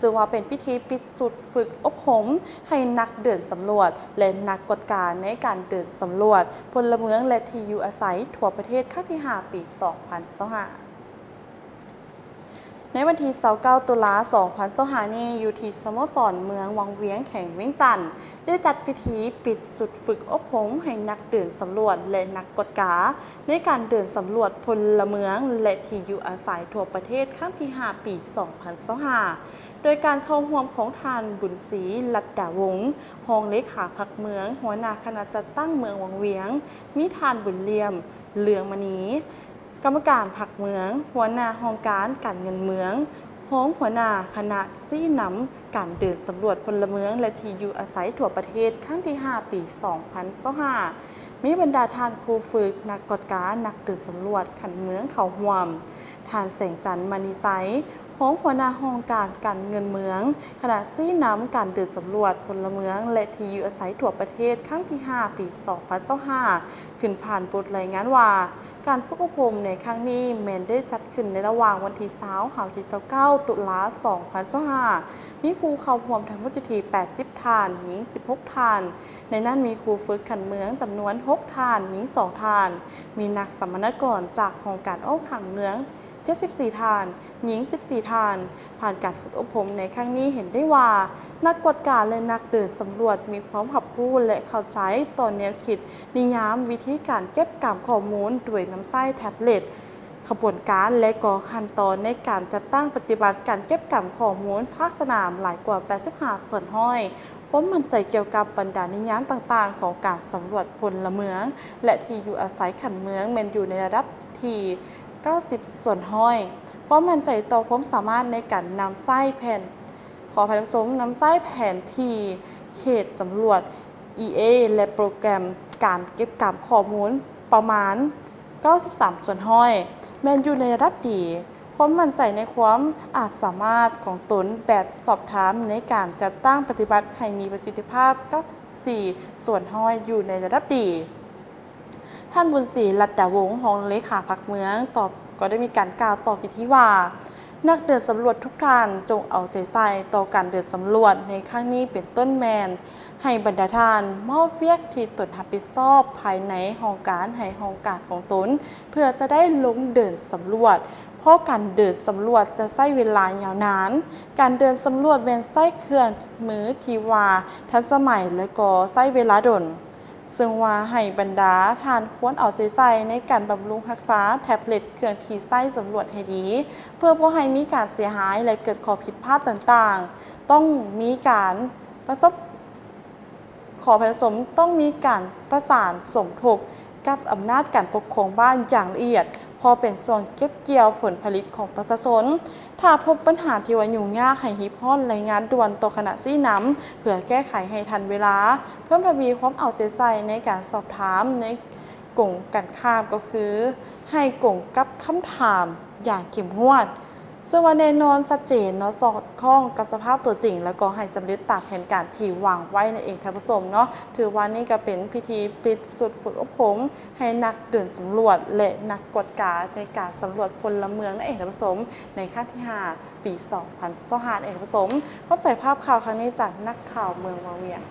ซึ่งว่าเป็นพิธีปิดสุดฝึกอบรมให้นักเดินสำรวจและนักกฎการในการเดินสำรวจพลเมืองและที่อยู่อาศัยทั่วประเทศครั้งที่ 5 ปี 2025ในวันที่29 ตุลา 2025 นี้อยู่ที่สโมสรเมืองวังเวียงแข่งเวียงจันทร์ได้จัดพิธีปิดสุดฝึกอบรมให้นักเดินสำรวจและนักกฎการในการเดินสำรวจพลเมืองและที่อยู่อาศัยทั่วประเทศครั้งที่ 5 ปี 2025โดยการเข้าร่วมของทานบุญศรีลัดดาวงศ์รองเลขาพรรคเมืองหัวหน้าคณะจัดตั้งเมืองวังเวียงมีทานบุญเลี่ยมเหลืองมณีกรรมการพรรคเมืองหัวหน้าองค์การการเงินเมืองหัวหน้าคณะซี่นำการเดินสำรวจพลเมืองและที่อยู่อาศัยทั่วประเทศครั้งที่ 5 ปี 2025มีบรรดาทานครูฝึกนักกฎการนักเดินสำรวจขันเมืองเขาห่วมทานแสงจันทร์มณีไซหัวหน้าองค์การการเงินเมืองคณะซี่นำการเดินสำรวจพลเมืองและที่อยู่อาศัยทั่วประเทศครั้งที่ 5 ปี 2025ขึ้นผ่านบทรายงานว่าการฝึกอบรมในครั้งนี้แมนได้จัดขึ้นในระหว่างวันที่20 ถึงวันที่29 ตุลา 2025มีผู้เข้าร่วมทั้งหมดที่80 ท่านหญิง16 ท่านในนั้นมีครูฝึกขันเมืองจำนวน6 ท่านหญิง2 ท่านมีนักสัมมนากรจากโครงการอ้อขังเมือง74 ท่านหญิง14 ท่านผ่านการฝึกอบรมในครั้งนี้เห็นได้ว่านักกฎการและนักเดินสำรวจมีความรับรู้และเข้าใจต่อแนวคิดนิยามวิธีการเก็บกำข้อมูลด้วยน้ำไส้แท็บเล็ตขบวนการและก่อขั้นตอนในการจัดตั้งปฏิบัติการเก็บกำข้อมูลภาคสนามหลายกว่า85ส่วนห้อยผมมั่นใจเกี่ยวกับบรรดานิยามต่างๆของการสำรวจพลเมืองและที่อยู่อาศัยขันเมืองแมนอยู่ในระดับที่90 ส่วนห้อยเพราะมั่นใจต่อความสามารถในการนำไส้แผ่นขออภัยท่านผู้ชมนำไส้แผนที่เขตสำรวจ EA และโปรแกรมการเก็บกำข้อมูลประมาณ93 ส่วนห้อยแมนอยู่ในระดับดีความมั่นใจในความอาจสามารถของตนแบบสอบถามในการจัดตั้งปฏิบัติให้มีประสิทธิภาพ94 ส่วนห้อยอยู่ในระดับดีท่านบุญศรีลัดดาวงศ์รองเลขาพรรคเมืองก็ได้มีการกล่าวต่อพิธีว่านักเดินสำรวจทุกท่านจงเอาใจใส่ต่อการเดินสำรวจในครั้งนี้เป็นต้นแมนให้บรรดาท่านมอบเวียกที่ตนรับผิดชอบภายในโครงการให้โครงการของตนเพื่อจะได้ลงเดินสำรวจเพราะการเดินสำรวจจะใช้เวลายาวนานการเดินสำรวจเป็นใช้เครื่องมือที่ว่าทันสมัยและก็ใช้เวลาดนซึ่งว่าให้บรรดาท่านควรเอาใจใส่ในการบำรุงรักษาแท็บเล็ตเครื่องที่ใช้สำรวจให้ดีเพื่อบ่ให้มีการเสียหายและเกิดข้อผิดพลาดต่างๆต้องมีการต้องมีการประสานสมทบกับอำนาจการปกครองบ้านอย่างละเอียดพอเป็นส่วนเก็บเกี่ยวผลผลิตของประชาชนถ้าพบปัญหาที่ว่ายุ่งยากให้รีบร้อนรายงานด่วนต่อคณะซี่นำเพื่อแก้ไขให้ทันเวลาเพิ่มทวีความเอาใจใส่ในการสอบถามในกลุ่มกันข้ามก็คือให้กลุ่มกับคำถามอย่างเข้มงวดซึ่งว่าแน่นอนชัดเจนเนาะสอดคล้องกับสภาพตัวจริงแล้วก็ให้จำเร็จตามแผนการที่วางไว้ในเองท่านผู้ชมเนาะถือว่านี่ก็เป็นพิธีปิดสุดฝึกอบรมให้นักเดินสำรวจและนักกฎการในการสำรวจพลเมืองนั่นเองท่านผู้ชมในครั้งที่ 5 ปี 2025เองท่านผู้ชมเข้าใจภาพข่าวครั้งนี้จากนักข่าวเมืองวังเวียง